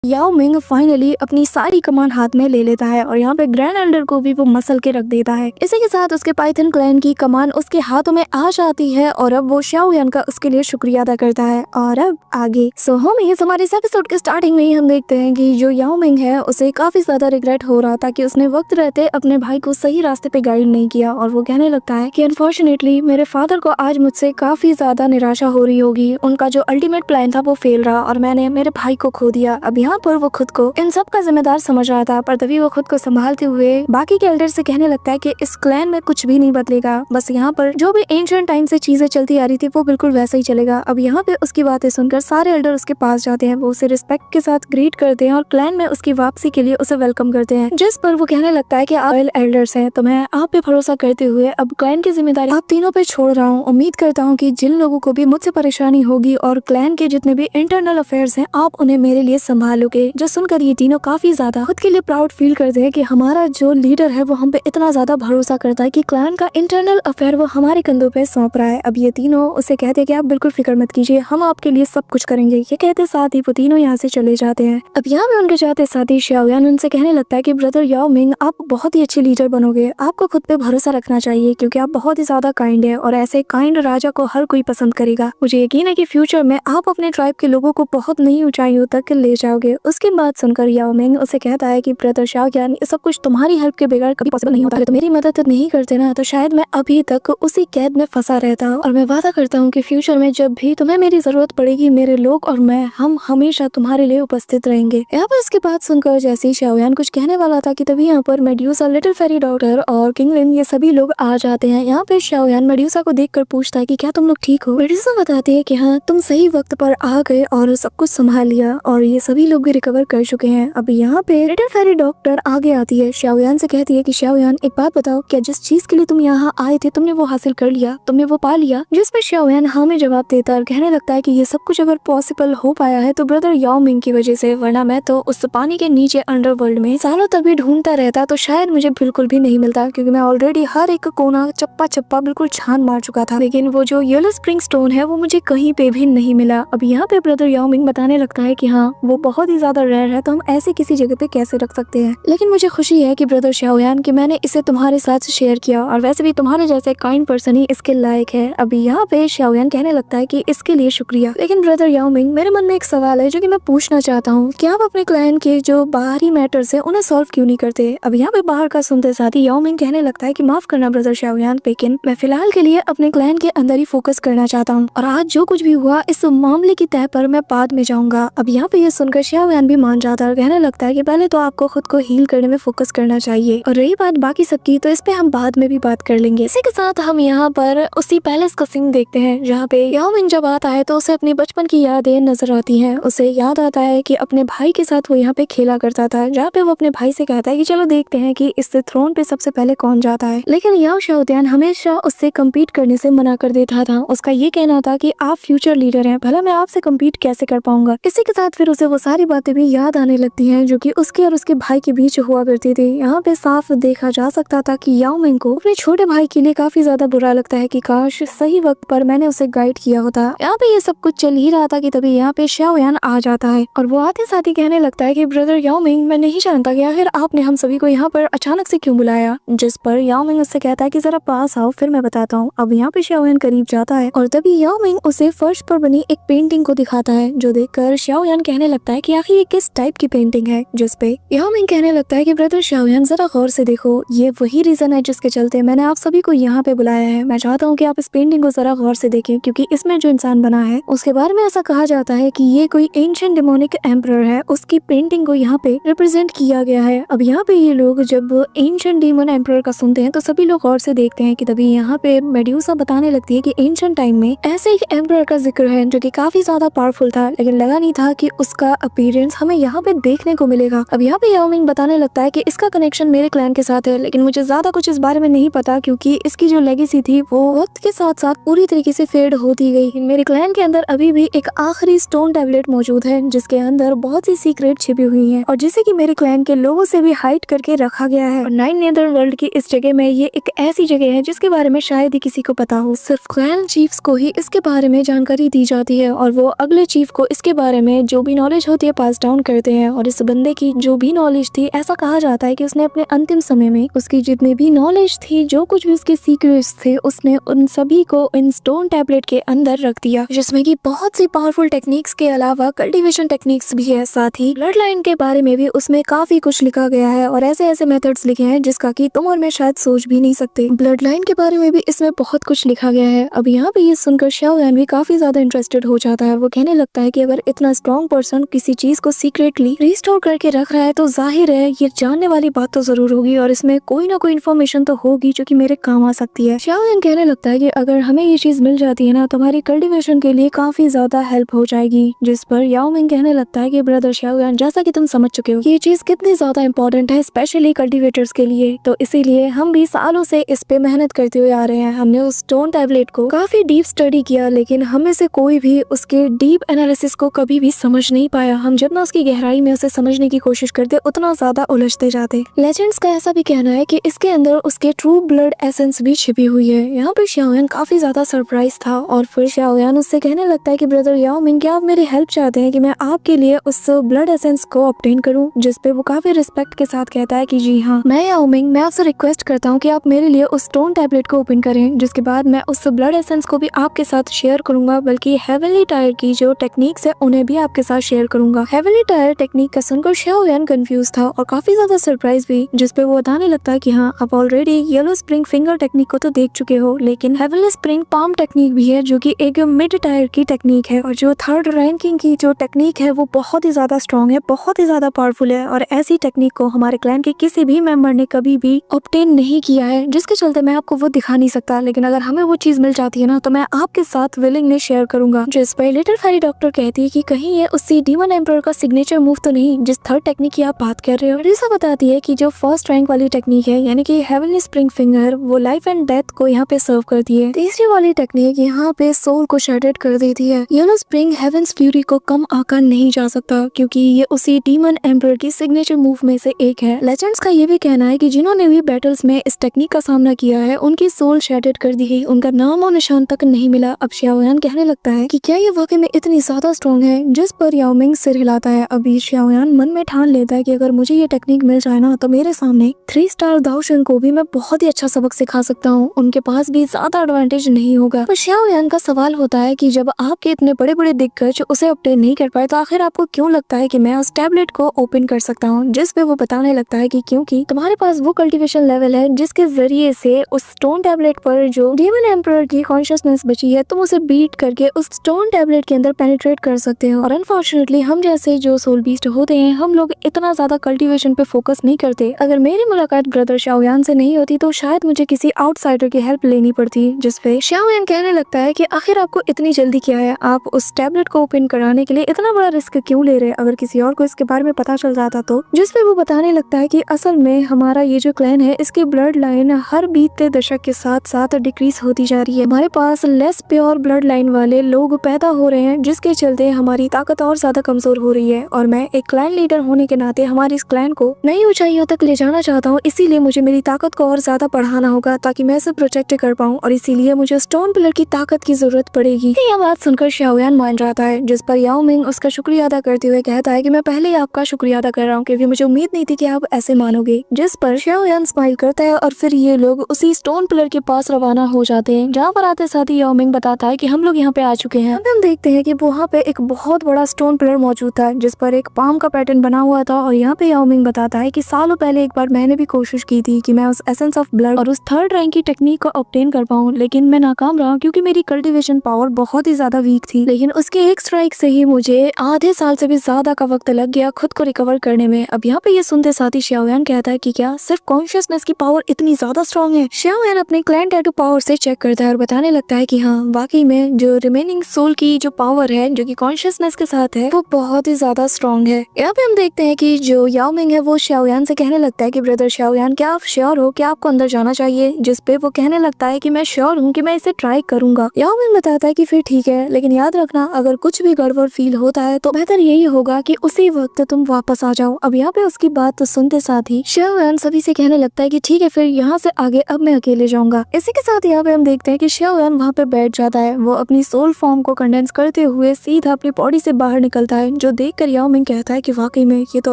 याओ Ming finally अपनी सारी कमान हाथ में ले लेता है और यहाँ पे ग्रैंड एल्डर को भी वो मसल के रख देता है। इसी के साथ उसके पाइथन क्लैन की कमान उसके हाथों में आ जाती है और अब वो शाओ यान का उसके लिए शुक्रिया अदा करता है। और अब आगे हम इस हमारे इस एपिसोड के स्टार्टिंग में ही हम देखते हैं कि जो याओ मिंग है उसे काफी ज्यादा रिग्रेट हो रहा था कि उसने वक्त रहते अपने भाई को सही रास्ते पे गाइड नहीं किया और वो कहने लगता है कि अनफॉर्चुनेटली मेरे फादर को आज मुझसे काफी ज्यादा निराशा हो रही होगी। उनका जो अल्टीमेट प्लान था वो फेल रहा और मैंने मेरे भाई को खो दिया। अब यहाँ पर वो खुद को इन सब का जिम्मेदार समझ रहा था, पर तभी वो खुद को संभालते हुए बाकी के एल्डर से कहने लगता है कि इस क्लैन में कुछ भी नहीं बदलेगा, बस यहाँ पर जो भी एंशिएंट टाइम से चीजें चलती आ रही थी वो बिल्कुल वैसा ही चलेगा। अब यहाँ पे उसकी बातें सुनकर सारे एल्डर उसके पास जाते हैं, वो उसे रिस्पेक्ट के साथ ग्रीट करते हैं और क्लैन में उसकी वापसी के लिए उसे वेलकम करते हैं, जिस पर वो कहने लगता है कि आप एल्डर्स हैं तो मैं आप पे भरोसा करते हुए अब क्लैन की जिम्मेदारी आप तीनों पे छोड़ रहा हूँ। उम्मीद करता हूँ कि जिन लोगों को भी मुझसे परेशानी होगी और क्लैन के जितने भी इंटरनल अफेयर्स हैं आप उन्हें मेरे लिए संभालोगे। जो सुनकर ये तीनों काफी ज्यादा खुद के लिए प्राउड फील करते हैं कि हमारा जो लीडर है वो हम पे इतना ज्यादा भरोसा करता है कि क्लैन का इंटरनल अफेयर वो हमारे कंधों पे सौंप रहा है। अब ये तीनों उसे कहते हैं कि आप बिल्कुल फिक्र मत कीजिए, हम आपके लिए सब कुछ करेंगे। ये कहते साथ ही वो तीनों यहाँ से चले जाते हैं। अब यहाँ पे उनके जाते साथ ही शाओ यान उनसे कहने लगता है कि ब्रदर याओ मिंग आप बहुत ही अच्छे लीडर बनोगे, आपको खुद पे भरोसा रखना चाहिए क्योंकि आप बहुत ही ज्यादा काइंड है और ऐसे काइंड राजा को हर कोई पसंद करेगा। मुझे यकीन है कि फ्यूचर में आप अपने ट्राइब के लोगों को बहुत नई ऊंचाइयों तक ले जाओगे। उसके बाद सुनकर याओ मिंग उसे कहता है कि ब्रदर शाओ यान ये सब कुछ तुम्हारी हेल्प के बगैर कभी पॉसिबल नहीं होता है, तो मेरी मदद नहीं करते ना तो शायद मैं अभी तक उसी कैद में फंसा रहता और मैं वादा करता हूँ कि फ्यूचर में जब भी तुम्हें मेरी जरूरत पड़ेगी मेरे लोग और मैं हम हमेशा तुम्हारे लिए उपस्थित रहेंगे। यहाँ पर इसके बाद सुनकर जैसे ही शाओ यान कुछ कहने वाला था कि तभी यहाँ पर मेड्यूसा, लिटिल फेरी डॉक्टर और किंगलिन ये सभी लोग आ जाते हैं। यहाँ पे शाओ यान मेड्यूसा को देखकर पूछता है कि क्या तुम लोग ठीक हो। मेड्यूसा बताती है कि हाँ तुम सही वक्त पर आ गए और सब कुछ संभाल लिया और ये सभी लोग भी रिकवर कर चुके हैं। अब यहाँ पे लिटिल फेरी डॉक्टर आगे आती है, शाओ यान से कहती है कि शाओ यान एक बात बताओ, क्या जिस चीज के लिए तुम यहाँ आए थे तुमने वो हासिल कर लिया, तुमने वो पा लिया। जिस पर शाओ यान हाँ में जवाब देता और कहने लगता है कि ये सब कुछ अगर पॉसिबल हो पाया है तो ब्रदर याओ मिंग की वजह से, वरना मैं तो उस पानी के नीचे अंडरवर्ल्ड में सालों तक भी ढूंढता रहता तो शायद मुझे बिल्कुल भी नहीं मिलता, क्योंकि मैं ऑलरेडी हर एक कोना चप्पा चप्पा बिल्कुल छान मार चुका था, लेकिन वो जो येलो स्प्रिंग स्टोन है वो मुझे कहीं पे भी नहीं मिला। अब यहाँ पे ब्रदर याओ मिंग बताने लगता है कि हाँ वो बहुत ही ज्यादा रेयर है तो हम ऐसे किसी जगह पे कैसे रख सकते हैं, लेकिन मुझे खुशी है कि ब्रदर शाओ यान कि मैंने इसे तुम्हारे साथ शेयर किया और वैसे भी तुम्हारे जैसे काइंड पर्सन ही इसके लायक है। अभी यहाँ पे शाओ यान कहने लगता है कि इसके लिए शुक्रिया, लेकिन ब्रदर याओ मिंग मेरे मन में एक सवाल है जो कि मैं पूछना चाहता हूँ, क्या आप अपने क्लैन के जो बाहरी मैटर्स है उन्हें सॉल्व क्यों नहीं करते। अब यहाँ पे बाहर का सुनते साथ ही याओ मिंग कहने लगता है कि माफ करना ब्रदर शाओ यान, लेकिन मैं फिलहाल के लिए अपने क्लैन के अंदर ही फोकस करना चाहता हूँ और आज जो कुछ भी हुआ इस मामले की तह पर मैं बाद में जाऊंगा। अब यहाँ पे ये सुनकर शाओ यान भी मान जाता है और कहने लगता है कि पहले तो आपको खुद को हील करने में फोकस करना चाहिए और रही बात बाकी सबकी तो इस पे हम बाद में भी बात कर लेंगे। इसी के साथ हम यहाँ पर उसी पैलेस का सीन देखते हैं जहाँ पे याओ मिंग जब आता है तो उसे अपनी बचपन की यादें नजर आती हैं। उसे याद आता है कि अपने भाई के साथ वो यहाँ पे खेला करता था, जहाँ पे वो अपने भाई से कहता है कि चलो देखते हैं कि इस थ्रोन पे सबसे पहले कौन जाता है, लेकिन याओ शाओ हमेशा उससे कम्पीट करने से मना कर देता था। उसका ये कहना था कि आप फ्यूचर लीडर हैं, भला मैं आपसे कम्पीट कैसे कर पाऊंगा। इसी के साथ फिर उसे वो सारी बातें भी याद आने लगती हैं जो कि उसके और उसके भाई के बीच हुआ करती थी। यहाँ पे साफ देखा जा सकता था कि याओ मिंग को अपने छोटे भाई के लिए काफी ज्यादा बुरा लगता है कि काश सही वक्त पर मैंने उसे गाइड किया होता। यहाँ पे ये सब कुछ चल ही रहा था कि तभी यहाँ पे शाओ यान आ जाता है और वो आते साथ ही कहने लगता है कि ब्रदर याओ मिंग मैं नहीं जानता कि आखिर आपने हम सभी को यहाँ पर अचानक से क्यों बुलाया। जिस पर याओ मिंग उससे कहता है कि जरा पास आओ फिर मैं बताता हूँ। अब यहाँ पे शाओ यान करीब जाता है और तभी याओ मिंग उसे फर्श पर बनी एक पेंटिंग को दिखाता है, जो देखकर शाओ यान कहने लगता है कि आखिर ये किस टाइप की पेंटिंग है। जिस पे याओ मिंग कहने लगता है कि ब्रदर शाओ यान जरा गौर से देखो, ये वही रीजन है जिसके चलते मैंने आप सभी को यहाँ पे बुलाया है। मैं चाहता हूँ कि आप इस पेंटिंग को जरा गौर से देखें, क्योंकि इसमें जो इंसान बना है उसके बारे में ऐसा कहा जाता है कि ये कोई एंशिएंट डेमोनिक एम्परर है, उसकी पेंटिंग को यहाँ पे रिप्रेजेंट किया गया है। अब यहाँ पे ये लोग जब एंशिएंट डेमन एम्परर का सुनते हैं तो सभी लोग गौर से देखते हैं कि तभी यहाँ पे मेड्यूसा बताने लगती है कि एंशिएंट टाइम में ऐसे एक एम्परर का जिक्र है जो कि काफी ज्यादा पावरफुल था, लेकिन लगा नहीं था कि उसका अपीयरेंस हमें यहाँ पे देखने को मिलेगा। अब यहाँ पे याओ मिंग बताने लगता है कि इसका कनेक्शन मेरे क्लैन के साथ है, लेकिन मुझे ज्यादा कुछ इस बारे में नहीं पता क्योंकि इसकी जो लेगेसी थी वो वक्त के साथ साथ पूरी तरीके से फेड होती गई। मेरे क्लैन के अंदर अभी भी एक आखिरी स्टोन टैबलेट मौजूद है जिसके अंदर बहुत सी सीक्रेट छिपी हुई हैं और जिसे कि मेरे क्लैन के लोगों से भी हाइड करके रखा गया है। और 9 नेदर वर्ल्ड की इस जगह में ये एक ऐसी जगह है जिसके बारे में शायद ही किसी को पता हो, सिर्फ क्लैन चीफ्स को ही इसके बारे में जानकारी दी जाती है और वो अगले चीफ को इसके बारे में जो भी नॉलेज होती है पास डाउन करते हैं और इस बंदे की जो भी नॉलेज थी, ऐसा कहा जाता है कि उसने अपने अंतिम समय में उसकी जितनी भी नॉलेज थी, जो कुछ भी उसके सीक्रेट्स थे, उसने उन सभी को इन स्टोन टैबलेट के अंदर रख दिया, जिसमें कि बहुत सी पावरफुल टेक्निक्स के अलावा कल्टीवेशन टेक्निक्स भी है। साथ ही ब्लड लाइन के बारे में भी उसमें काफी कुछ लिखा गया है और ऐसे ऐसे मेथड्स लिखे हैं जिसका कि तुम और मैं शायद सोच भी नहीं सकते। ब्लड लाइन के बारे में भी इसमें बहुत कुछ लिखा गया है। अब यहाँ पे ये सुनकर शाओ यान भी काफी ज्यादा इंटरेस्टेड हो जाता है। वो कहने लगता है कि अगर इतना स्ट्रॉन्ग पर्सन किसी चीज को सीक्रेटली रिस्टोर करके रख रहा है तो जाहिर है ये जानने वाली बात तो जरूर होगी और इसमें कोई ना कोई इन्फॉर्मेशन तो होगी जो कि मेरे काम आ सकती है। शाओ यान कहने लगता है कि अगर हमें ये चीज मिल जाती है ना तो हमारी कल्टीवेशन के लिए काफी ज्यादा हेल्प हो जाएगी। जिस पर याओ मिंग कहने लगता है कि ब्रदर शाओ यान, जैसा कि तुम समझ चुके हो ये चीज कितनी ज्यादा इंपॉर्टेंट है स्पेशली कल्टीवेटर्स के लिए, तो इसीलिए हम भी सालों से इस पे मेहनत करते हुए आ रहे हैं। हमने उस स्टोन टैबलेट को काफी डीप स्टडी किया लेकिन हमें से कोई भी उसके डीप एनालिसिस को कभी भी समझ नहीं पाया। हम जितना उसकी गहराई में उसे समझने की कोशिश करते उतना ज्यादा उलझते जाते। लेजेंड्स का ऐसा भी कहना है कि इसके अंदर उसके ट्रू ब्लड एसेंस भी छिपी हुई है। यहाँ पर शाओ यान काफी ज्यादा सरप्राइज था और फिर शाओ यान उससे कहने लगता है कि ब्रदर याओ मिंग, क्या आप मेरी हेल्प चाहते हैं कि मैं आपके लिए उस ब्लड एसेंस को ऑब्टेन करूं? जिस पे वो काफी रिस्पेक्ट के साथ कहता है कि जी हाँ, मैं याओ मिंग, मैं आपसे रिक्वेस्ट करता हूँ कि आप मेरे लिए उस स्टोन टैबलेट को ओपन करें, जिसके बाद मैं उस ब्लड एसेंस को भी आपके साथ शेयर करूंगा, बल्कि हेवनली टायर की जो टेक्निक्स है उन्हें भी आपके साथ शेयर करूंगा। हेवनली टायर टेक्निक का सुनकर शाओ यान कंफ्यूज था और काफी ज्यादा सरप्राइज भी, जिस पे वो बताने लगता है कि हाँ, आप already yellow spring finger technique को तो देख चुके हो, लेकिन हेवनली स्प्रिंग पाम टेक्निक भी है जो कि एक मिड टायर की टेक्निक है और जो थर्ड रैंकिंग की जो टेक्निक है वो बहुत ही ज्यादा स्ट्रॉन्ग है, बहुत ही ज्यादा पावरफुल है और ऐसी टेक्निक को हमारे क्लैन के किसी भी मेंबर ने कभी भी ऑब्टेन नहीं किया है, जिसके चलते मैं आपको वो दिखा नहीं सकता। लेकिन अगर हमें वो चीज मिल जाती है ना तो मैं आपके साथ विलिंगली शेयर करूंगा। जिस पर लिटिल फेरी डॉक्टर कहती है कि कहीं ये उसी डीमन एम्परर का सिग्नेचर मूव तो नहीं जिस थर्ड टेक्निक की आप बात कर रहे हो। रिसा बताती है कि जो फर्स्ट रैंक वाली टेक्निक है यानी कि हेवनली स्प्रिंग फिंगर, वो लाइफ एंड डेथ को यहाँ पे सर्व करती है। तीसरी वाली टेक्निक यहाँ पे सोल को शेडेड कर देती है। येलो स्प्रिंग हेवंस फ्यूरी को कम आकर नहीं जा सकता क्योंकि ये उसी डीमन एम्परर की सिग्नेचर मूव में से एक है। लेजेंड्स का ये भी कहना है कि जिन्होंने भी बैटल्स में इस टेक्निक का सामना किया है उनकी सोल शेडेड कर दी है, उनका नाम और निशान तक नहीं मिला। अब शाओ यान कहने लगता है कि क्या ये वाकई में इतनी ज्यादा स्ट्रॉन्ग है, जिस पर याओ मिंग सिर हिलाता है। अभी शाओ यान मन में ठान लेता है कि अगर मुझे ये टेक्निक मिल जाए ना तो मेरे सामने 3 स्टार दाओशन को भी मैं बहुत ही अच्छा सबक सिखा सकता हूँ, उनके पास भी ज्यादा एडवांटेज नहीं होगा। पर शाओ यान का सवाल होता है कि जब आपके इतने बड़े बड़े दिग्गज उसे ऑब्टेन नहीं कर पाए तो आखिर आपको क्यों लगता है कि मैं उस टैबलेट को ओपन कर सकता हूँ? जिस पे वो बताने लगता है कि क्योंकि तुम्हारे पास वो कल्टीवेशन लेवल है जिसके जरिए से उस स्टोन टैबलेट पर जो डीमन एम्परर की कॉन्शियसनेस बची है तुम उसे बीट करके उस स्टोन टैबलेट के अंदर पेनिट्रेट कर सकते हो। और अनफॉर्चुनेटली हम जैसे जो सोल बीस्ट होते हैं हम लोग इतना ज्यादा कल्टीवेशन पे फोकस नहीं करते। अगर मेरी मुलाकात ब्रदर शाओ यान से नहीं होती तो शायद मुझे किसी आउटसाइडर की हेल्प लेनी पड़ती। जिस पे शाओ यान कहने लगता है कि आखिर आपको इतनी जल्दी क्या है, आप उस टैबलेट को ओपन कराने के लिए इतना बड़ा रिस्क क्यों ले रहे हैं? अगर किसी और को इसके बारे में पता चल जाता तो। जिस पे वो बताने लगता है कि असल में हमारा ये जो क्लैन है इसकी ब्लड लाइन हर बीतते दशक के साथ साथ डिक्रीज होती जा रही है। हमारे पास लेस प्योर ब्लड लाइन वाले लोग पैदा हो रहे हैं जिसके चलते हमारी ताकत और ज्यादा कमजोर हो रही है और मैं एक क्लैन लीडर होने के नाते हमारी इस क्लैन को नई ऊंचाइयों तक ले जाना चाहता हूँ। इसीलिए मुझे मेरी ताकत को और ज्यादा बढ़ाना होगा ताकि मैं इसे प्रोटेक्ट कर पाऊँ और इसीलिए मुझे स्टोन पिलर की ताकत की जरूरत पड़ेगी। यह बात सुनकर शाओ यान मान जाता है, जिस पर याओ मिंग उसका शुक्रिया अदा करते हुए कहता है कि मैं पहले ही आपका शुक्रिया अदा कर रहा हूँ क्योंकि मुझे उम्मीद नहीं थी कि आप ऐसे मानोगे। जिस पर शाओ यान स्माइल करता है और फिर ये लोग उसी स्टोन पिलर के पास रवाना हो जाते हैं, जहाँ पर आते साथ ही याओ मिंग बताता है कि हम लोग यहाँ पे आ चुके हैं। हम देखते हैं कि वहाँ पे एक बहुत बड़ा स्टोन पिलर मौजूद था जिस पर एक पाम का पैटर्न बना हुआ था और यहाँ पे याओ मिंग बताता है कि सालों पहले एक बार मैंने भी कोशिश की थी कि मैं उस एसेंस ऑफ ब्लड और उस थर्ड रैंक की टेक्निक को ऑब्टेन कर पाऊँ, लेकिन मैं नाकाम रहा क्योंकि मेरी कल्टीवेशन पावर बहुत ही ज्यादा वीक थी। लेकिन उसके एक स्ट्राइक से ही मुझे आधे साल से भी ज्यादा का वक्त लग गया खुद को रिकवर करने में। अब यहाँ पे ये सुनते साथ ही शाओ यान कहता है कि क्या सिर्फ कॉन्शियसनेस की पावर इतनी ज्यादा स्ट्रॉन्ग है? शाओ यान अपने क्लैन टैटू पावर से चेक करता है और बताने लगता है कि हाँ, वाकई में जो रिमेनिंग सोल की जो पावर है जो कि कॉन्शियसनेस के साथ है वो बहुत ही ज्यादा स्ट्रॉन्ग है। यहाँ पे हम देखते हैं कि जो याओ मिंग है वो शाओ यान से कहने लगता है कि ब्रदर शाओ यान, क्या आप श्योर हो कि आपको अंदर जाना चाहिए? जिस पे वो कहने लगता है कि मैं श्योर हूँ कि मैं इसे ट्राई करूंगा। याओ मिंग बताता है कि फिर ठीक है, लेकिन याद रखना अगर कुछ भी गड़बड़ फील होता है तो बेहतर यही होगा कि उसी वक्त तुम वापस आ जाओ। अब यहाँ पे उसकी बात तो सुनते साथ ही शाओ यान सभी से कहने लगता है कि ठीक है, फिर यहाँ से आगे अब मैं अकेले जाऊंगा। इसी के साथ यहाँ पे हम देखते हैं कि शाओ यान वहाँ पे बैठ जाता है। वो अपनी सोल फॉर्म को कंडेंस करते हुए सीधा अपनी बॉडी से बाहर निकलता है जो देखकर याओ मिंग कहता है कि वाकई में ये तो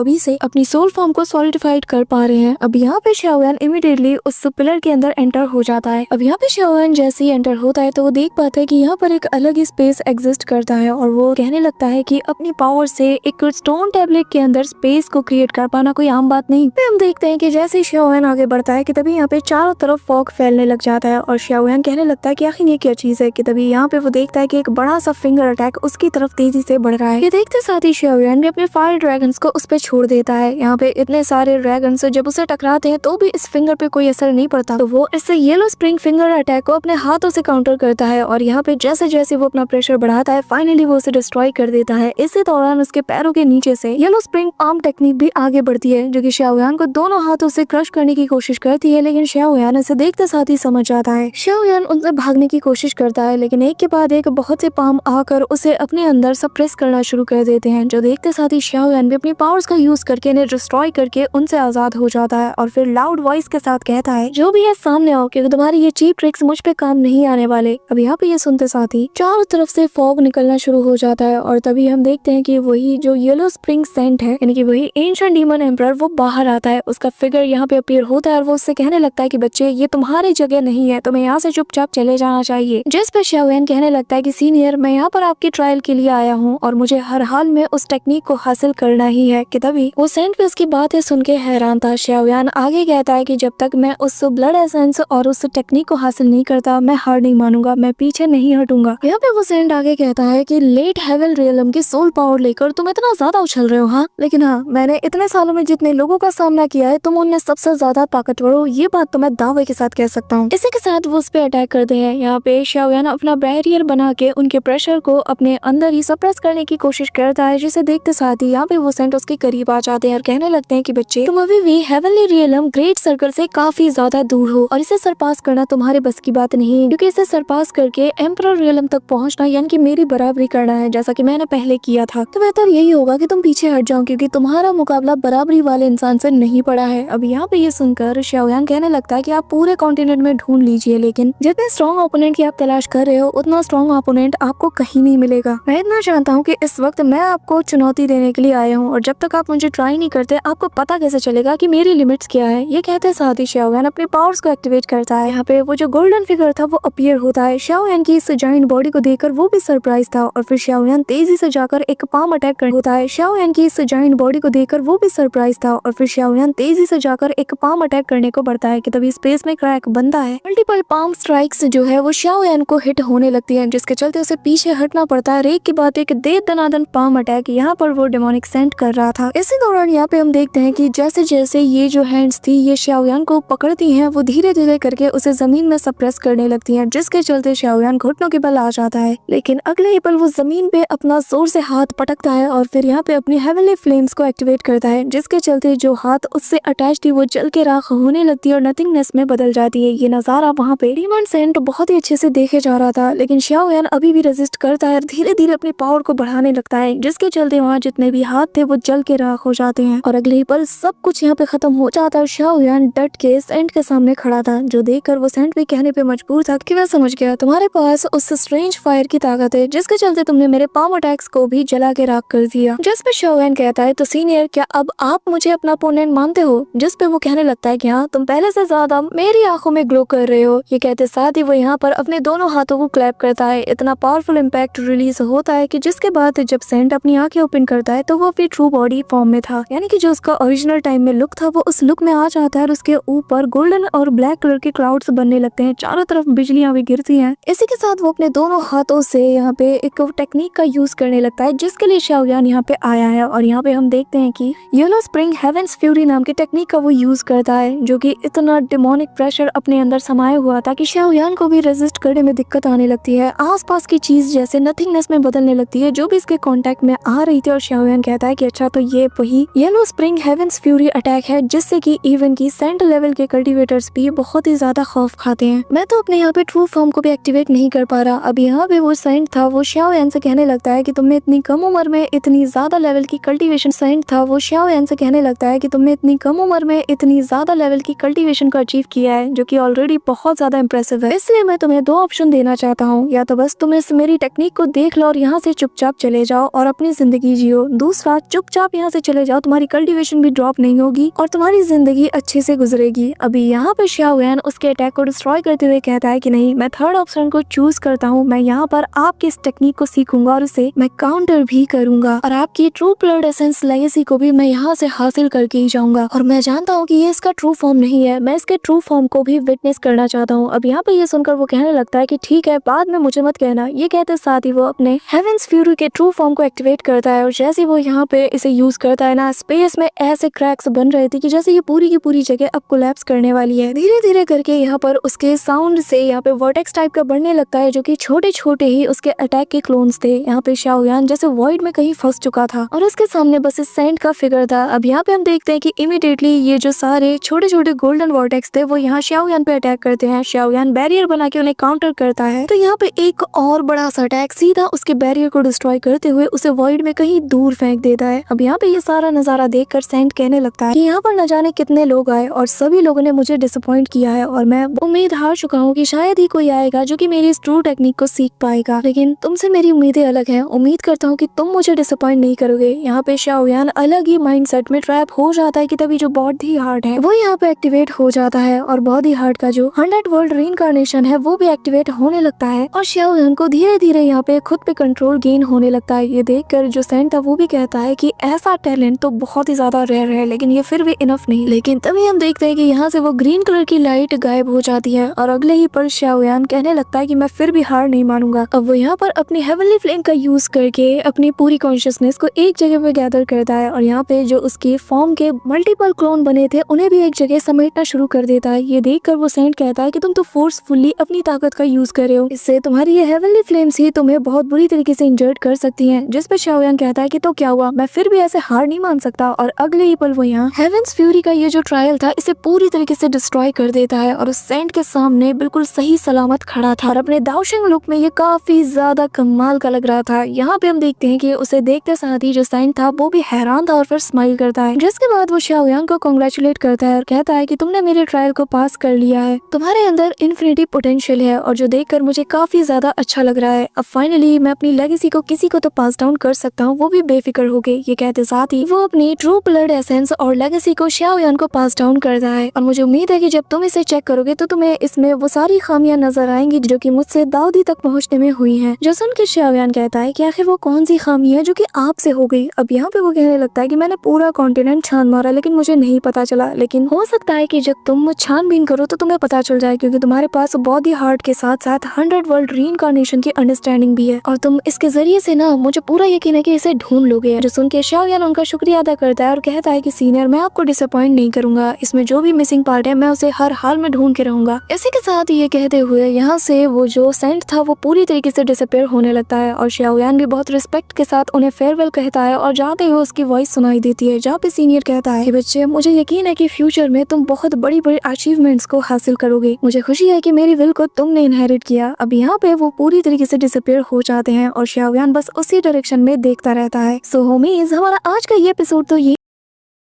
अभी से अपनी सोल फॉर्म को सॉलिडिफाइड कर पा रहे हैं। अब यहाँ पे शाओयान इमीडिएटली उस पिलर के अंदर एंटर हो जाता है। अब यहाँ पे शाओयान जैसे ही एंटर होता है तो वो देख पाता है कि यहाँ पर एक अलग ही स्पेस एग्जिस्ट करता है और वो कहने लगता है कि अपनी पावर से एक स्टोन टैबलेट के अंदर स्पेस को क्रिएट कर पाना कोई आम बात नहीं। फिर हम देखते हैं कि जैसे ही शाओयान आगे बढ़ता है कि तभी यहाँ पे चारों तरफ फॉग फैलने लग जाता है और शाओयान कहने लगता है कि आखिर ये क्या चीज है कि तभी यहाँ पे वो देखता है कि एक बड़ा सा फिंगर अटैक उसकी तरफ तेजी से बढ़ रहा है। ये देखते साथ ही शाओयान भी अपने फायर ड्रैगन्स को उस पे छोड़ देता है। यहाँ पे इतने सारे ड्रैगन्स जब उसे टकराते हैं तो भी इस फिंगर पे कोई असर नहीं पड़ता, तो वो इस येलो स्प्रिंग फिंगर अटैक को अपने हाथों से काउंटर करता है और यहाँ पे जैसे जैसे वो अपना प्रेशर बढ़ाता है फाइनली वो उसे डिस्ट्रॉय कर देता है। इसी दौरान उसके पैरों के नीचे से येलो स्प्रिंग आर्म टेक्निक भी आगे बढ़ती है जो कि शाओयान को दोनों हाथों से क्रश करने की कोशिश करती है, लेकिन शाओयान इसे देखते साथ ही समझ जाता है। शाओयान उनसे भागने की कोशिश करता है लेकिन एक के बाद एक बहुत से पाम आकर उसे अपने अंदर सप्रेस करना शुरू कर देते हैं, जो देखते साथ ही शाओयान भी अपनी पावर्स का यूज करके इन्हें डिस्ट्रॉय करके उनसे आजाद हो जाता है और फिर लाउड वॉइस के साथ कहता है जो भी है सामने आओ क्योंकि तुम्हारी ये चीप ट्रिक्स मुझ पे काम नहीं आने वाले। अब यहाँ पे ये सुनते साथ ही चारों तरफ से फॉग निकलना शुरू हो जाता है और तभी हम देखते हैं कि वही जो येलो स्प्रिंग सेंट है यानी कि वही एंशिएंट डीमन एम्परर वो बाहर आता है। उसका फिगर यहाँ पे अपीयर होता है और वो उससे कहने लगता है कि बच्चे ये तुम्हारी जगह नहीं है, तुम्हें यहाँ से चुपचाप चले जाना चाहिए। जिस पे शाओयान कहने लगता है कि सीनियर मैं यहाँ पर आपकी ट्रायल के लिए आया हूँ और मुझे हर हाल में उस टेक्निक को हासिल करना ही है कि तभी वो सेंट पे उसकी बातें सुन के हैरान था। शाओयान आगे कहता है कि जब तक मैं उस ब्लड एसेंस और उस टेक्निक को हासिल नहीं करता मैं हार नहीं मानूंगा, मैं पीछे नहीं हटूंगा। यहाँ पे वो सेंट आगे कहता है कि लेट हेवन रियलम की सोल पावर लेकर तुम इतना ज्यादा उछल रहे हो। हाँ लेकिन हाँ मैंने इतने सालों में जितने लोगों का सामना किया है तुम उनमें सबसे ज्यादा ताकतवर हो, ये बात तो मैं दावे के साथ कह सकता हूँ। इसी के साथ वो उस पे अटैक करते हैं। यहाँ पे शाओयान अपना बैरियर बना के उनके प्रेशर को अपने अंदर ही सप्रेस करने की कोशिश करता है, जिसे देखते साथ ही यहाँ पे वो सेंट उसके करीब आ जाते हैं और कहने लगते हैं कि बच्चे तुम अभी भी हेवनली रियलम ग्रेट सर्कल से काफी ज्यादा दूर हो और इसे सरपास करना तुम्हारे बस की बात नहीं, क्योंकि इसे सरपास करके एम्परर रियलम तक पहुंचना यानी कि मेरी बराबरी करना है जैसा कि मैंने पहले किया था। तो बेहतर यही होगा कि तुम पीछे हट जाओ क्योंकि तुम्हारा मुकाबला बराबरी वाले इंसान से नहीं पड़ा है। अब यहाँ पे ये सुनकर शाओयान कहने लगता है कि आप पूरे कॉन्टिनेंट में ढूंढ लीजिए लेकिन जितने स्ट्रॉन्ग ओपोनेंट की आप तलाश कर रहे हो उतना स्ट्रॉन्ग ओपोनेंट आपको कहीं नहीं मिलेगा। मैं इतना जानता हूँ कि इस वक्त मैं आपको चुनौती देने के लिए आया हूँ और जब तक आप मुझे ट्राई नहीं करते आपको पता कैसे चलेगा कि मेरी लिमिट्स क्या है। ये कहते साथ ही शाओयान अपने पावर्स को एक्टिवेट करता है। यहाँ पे वो जो गोल्डन फिगर था वो अपीयर होता है। शाओयान की इस जायंट बॉडी को देखकर वो भी सरप्राइज था और फिर शाओयान तेजी से जाकर एक पाम अटैक कर होता है। शाओयान की इस जायंट बॉडी को देखकर वो भी सरप्राइज था और फिर शाओयान तेजी से जाकर एक पाम अटैक करने को बढ़ता है कि तभी स्पेस में क्रैक बनता है। मल्टीपल पाम स्ट्राइक्स जो है वो शाओयान को हिट होने लगती है जिसके चलते उसे पीछे हटना पड़ता है। एक के बाद एक दे दनादन पाम अटैक यहाँ पर वो डेमोनिक सेंट कर रहा था। इसी दौरान यहाँ पे हम देखते हैं कि जैसे जैसे ये जो हैंड्स थी ये शाओयान को पकड़ती हैं वो धीरे धीरे करके उसे जमीन में सप्रेस करने लगती हैं, जिसके चलते शाओयान घुटनों के बल आ जाता है। लेकिन अगले ही पल वो जमीन पे अपना जोर से हाथ पटकता है और फिर यहाँ पे अपनी हेवनली फ्लेम्स को एक्टिवेट करता है, जिसके चलते जो हाथ उससे अटैच थी वो जल के राख होने लगती है और नथिंगनेस में बदल जाती है। ये नजारा वहाँ पे डीमन सेंट बहुत ही अच्छे से देखे जा रहा था, लेकिन शाओयान अभी भी रेजिस्ट करता है और धीरे धीरे अपनी पावर को बढ़ाने लगता है, जिसके चलते वहाँ जितने भी हाथ थे वो जल के राख हो जाते हैं और अगले ही पल सब कुछ यहाँ पे खत्म हो जाता है। शाओयान डट के सेंट के सामने खड़ा था, जो देखकर वो सेंट भी कहने पे मजबूर था कि मैं समझ गया तुम्हारे पास उस स्ट्रेंज फायर की ताकत है जिसके चलते तुमने मेरे पाम अटैक्स को भी जला के राख कर दिया। जिस पे शाओयान कहता है तो सीनियर क्या अब आप मुझे अपना अपोनेंट मानते हो? जिस पे वो कहने लगता है कि हाँ तुम पहले से ज्यादा मेरी आंखों में ग्लो कर रहे हो। ये कहते साथ ही वो यहाँ पर अपने दोनों हाथों को क्लैप करता है। इतना पावरफुल इम्पैक्ट रिलीज होता है कि जिसके बाद जब सेंट अपनी आंखें ओपन करता है तो वो अपनी ट्रू बॉडी फॉर्म में था, यानी कि जो उसका ओरिजिनल टाइम में लुक था वो उस लुक में आ जाता है और उसके ऊपर गोल्डन और ब्लैक कलर के क्लाउड्स बनने लगते हैं, चारों तरफ बिजलियां भी गिरती हैं। इसी के साथ वो अपने दोनों हाथों से यहाँ पे एक टेक्निक का यूज करने लगता है जिसके लिए शाओयान यहाँ पे आया है और यहाँ पे हम देखते हैं कि येलो स्प्रिंग हेवेंस फ्यूरी नाम की टेक्निक का वो यूज करता है, जो कि इतना डिमोनिक प्रेशर अपने अंदर समाया हुआ था कि शाओयान को भी रेजिस्ट करने में दिक्कत आने लगती है। आसपास की चीज जैसे नथिंगनेस में बदलने लगती है जो भी इसके कांटेक्ट में आ रही थी और शाओयान कहता है कि अच्छा तो ये वही yellow spring heaven's fury attack है जिससे कि इवन की सेंट लेवल के कल्टीवेटर्स भी बहुत ही ज्यादा खौफ खाते हैं। मैं तो अपने यहाँ पे ट्रू फॉर्म को भी एक्टिवेट नहीं कर पा रहा। अब यहाँ पे वो सेंट था वो शाओयान से कहने लगता है कि तुमने इतनी कम उम्र में इतनी ज्यादा लेवल की कल्टीवेशन सेंट था वो शाओयान से कहने लगता है कि तुमने इतनी कम उम्र में इतनी ज्यादा लेवल की कल्टीवेशन को अचीव किया है जो कि ऑलरेडी बहुत ज्यादा इंप्रेसिव है। इसलिए मैं तुम्हें दो ऑप्शन देना चाहता हूँ, या तो बस तुम इस मेरी टेक्निक को देख लो और यहाँ से चुपचाप चले जाओ और अपनी जिंदगी जियो। दूसरा, चुपचाप यहाँ से चले जाओ, तुम्हारी कल्टीवेशन भी ड्रॉप नहीं होगी और तुम्हारी जिंदगी अच्छे से गुजरेगी। अभी यहाँ पे शाओ यान उसके अटैक को डिस्ट्रॉय करते हुए कहता है कि नहीं, मैं थर्ड ऑप्शन को चूज करता हूँ। मैं यहाँ पर आपकी इस टेक्निक को सीखूंगा और उसे मैं काउंटर भी करूंगा और आपकी ट्रू ब्लड एसेंस लेगेसी को भी मैं यहाँ से हासिल करके ही जाऊंगा। और मैं जानता हूँ कि ये इसका ट्रू फॉर्म नहीं है, मैं इसके ट्रू फॉर्म को भी विटनेस करना चाहता हूँ। अब यहाँ पे ये सुनकर वो कहने लगता है कि ठीक है, बाद में मुझे मत कहना। ये कहते साथ ही वो अपने हेवेंस फ्यूरी के ट्रू फॉर्म को एक्टिवेट करता है और जैसे वो यहाँ पे इसे यूज करता है ना, स्पेस में ऐसे क्रैक्स बन रहे थे कि जैसे ये पूरी की पूरी जगह अब कोलैप्स करने वाली है। धीरे धीरे करके यहाँ पर उसके साउंड से यहाँ पे वर्टेक्स टाइप का बढ़ने लगता है, जो कि छोटे छोटे ही उसके अटैक के क्लोन्स थे। यहाँ पे शाओ यान जैसे वॉइड में कहीं फंस चुका था और उसके सामने बस इस सेंट का फिगर था। अब यहाँ पे हम देखते हैं कि इमीडिएटली ये जो सारे छोटे छोटे गोल्डन वर्टेक्स थे वो यहाँ शाओ यान पे अटैक करते हैं। शाओ यान बैरियर बना के उन्हें काउंटर करता है, तो यहाँ पे एक और बड़ा सा अटैक सीधा उसके बैरियर को डिस्ट्रॉय करते हुए उसे वॉइड में कहीं दूर फेंक देता है। अब यहाँ पे ये सारा नजारा देखकर सेंट कहने लगता है कि यहाँ पर न जाने कितने लोग आए और सभी लोगों ने मुझे डिसअपॉइंट किया है और मैं उम्मीद हार चुका हूँ कि शायद ही कोई आएगा जो कि मेरी इस ट्रू टेक्निक को सीख पाएगा, लेकिन तुमसे मेरी उम्मीदें अलग हैं। उम्मीद करता हूँ कि तुम मुझे डिसअपॉइंट नहीं करोगे। यहाँ पे शाओ यान अलग ही माइंडसेट में ट्रैप हो जाता है कि तभी जो बॉडी हार्ट है वो यहाँ पे एक्टिवेट हो जाता है और बॉडी हार्ट का जो 100 वर्ल्ड रीइंकार्नेशन है वो भी एक्टिवेट होने लगता है और शाओ यान को धीरे धीरे यहाँ पे खुद पे कंट्रोल गेन होने लगता है। ये देखकर जो सेंट था वो भी कहता है कि ऐसा टैलेंट तो बहुत ही ज्यादा रेयर है, लेकिन ये फिर भी इनफ नहीं। लेकिन तभी हम देखते हैं कि यहाँ से वो ग्रीन कलर की लाइट गायब हो जाती है और अगले ही पल शाओ यान कहने लगता है कि मैं फिर भी हार नहीं मानूंगा। अब वो यहाँ पर अपनी हेवनली फ्लेम का यूज करके अपनी पूरी कॉन्शियसनेस को एक जगह पे गैदर करता है और यहाँ पे जो उसके फॉर्म के मल्टीपल क्लोन बने थे उन्हें भी एक जगह समेटना शुरू कर देता है। ये देखकर वो सेंट कहता है कि तुम तो फोर्सफुली अपनी ताकत का यूज कर रहे हो, इससे तुम्हारी ये हेवनली फ्लेम्स ही तुम्हें बहुत बुरी तरीके से इंजर्ड कर सकती हैं। जिस पे शाओ यान कहता है कि तो क्या हुआ, मैं फिर भी ऐसे हार नहीं मान सकता। और अगले ही पल वो यहाँ हेवेंस फ्यूरी का ये जो ट्रायल था इसे पूरी तरीके से डिस्ट्रॉय कर देता है और उस सेंट के सामने बिल्कुल सही सलामत खड़ा था और अपने दाओशिंग लुक में ये काफी ज्यादा कमाल का लग रहा था। यहाँ पे हम देखते हैं कि उसे देखते साथ ही जो सेंट था वो भी हैरान था और फिर स्माइल करता है, जिसके बाद वो शाओ यान को कांग्रेचुलेट करता है और कहता है कि तुमने मेरे ट्रायल को पास कर लिया है, तुम्हारे अंदर इन्फिनिटी पोटेंशियल है और जो देखकर मुझे काफी ज्यादा अच्छा लग रहा है। अब फाइनली मैं अपनी लेगेसी को किसी को तो पास डाउन कर सकता हूँ, वो भी बेफिक्र हो गए। ये कहते साथ ही वो अपनी ट्रू ब्लड एसेंस और लेगेसी को शाओ यान को पास डाउन करता है और मुझे उम्मीद है कि जब तुम इसे चेक करोगे तो तुम्हें इसमें वो सारी खामियां नजर आएंगी जो कि मुझसे दाऊदी तक पहुंचने में हुई हैं। जो सुन के शाओ यान कहता है कि आखिर वो कौन सी खामी है जो कि आपसे हो गई। अब यहाँ पे वो कहने लगता है कि मैंने पूरा कॉन्टिनेंट छान मारा लेकिन मुझे नहीं पता चला, लेकिन हो सकता है कि जब तुम छानबीन करो तो तुम्हें पता चल जाए, क्योंकि तुम्हारे पास बॉडी हार्ट के साथ साथ 100 वर्ल्ड रीइंकार्नेशन की अंडरस्टैंडिंग भी है और तुम इसके जरिए से ना मुझे पूरा यकीन है कि इसे ढूंढ लोगे। जो सुन के शाओ यान उनका शुक्रिया अदा करता है और कहता है कि सीनियर, मैं आपको डिसअपॉइंट नहीं करूंगा, इसमें जो भी मिसिंग पार्ट है मैं उसे हर हाल में ढूंढ के रहूंगा। इसी के साथ ये कहते हुए यहाँ से वो जो सेंट था वो पूरी तरीके से डिसअपीयर होने लगता है और शाओ यान भी बहुत रिस्पेक्ट के साथ उन्हें फेयरवेल कहता है और जाते हुए उसकी वॉइस सुनाई देती है जहाँ पे सीनियर कहता है, बच्चे मुझे यकीन है कि फ्यूचर में तुम बहुत बड़ी बड़ी अचीवमेंट्स को हासिल करोगे, मुझे खुशी है कि मेरी विल को तुमने इनहेरिट किया। अब यहाँ पे वो पूरी तरीके से डिसअपीयर हो जाते हैं और शाओ यान बस उसी डायरेक्शन में देखता रहता है। सो होमीज, हमारा आज का ये एपिसोड तो ये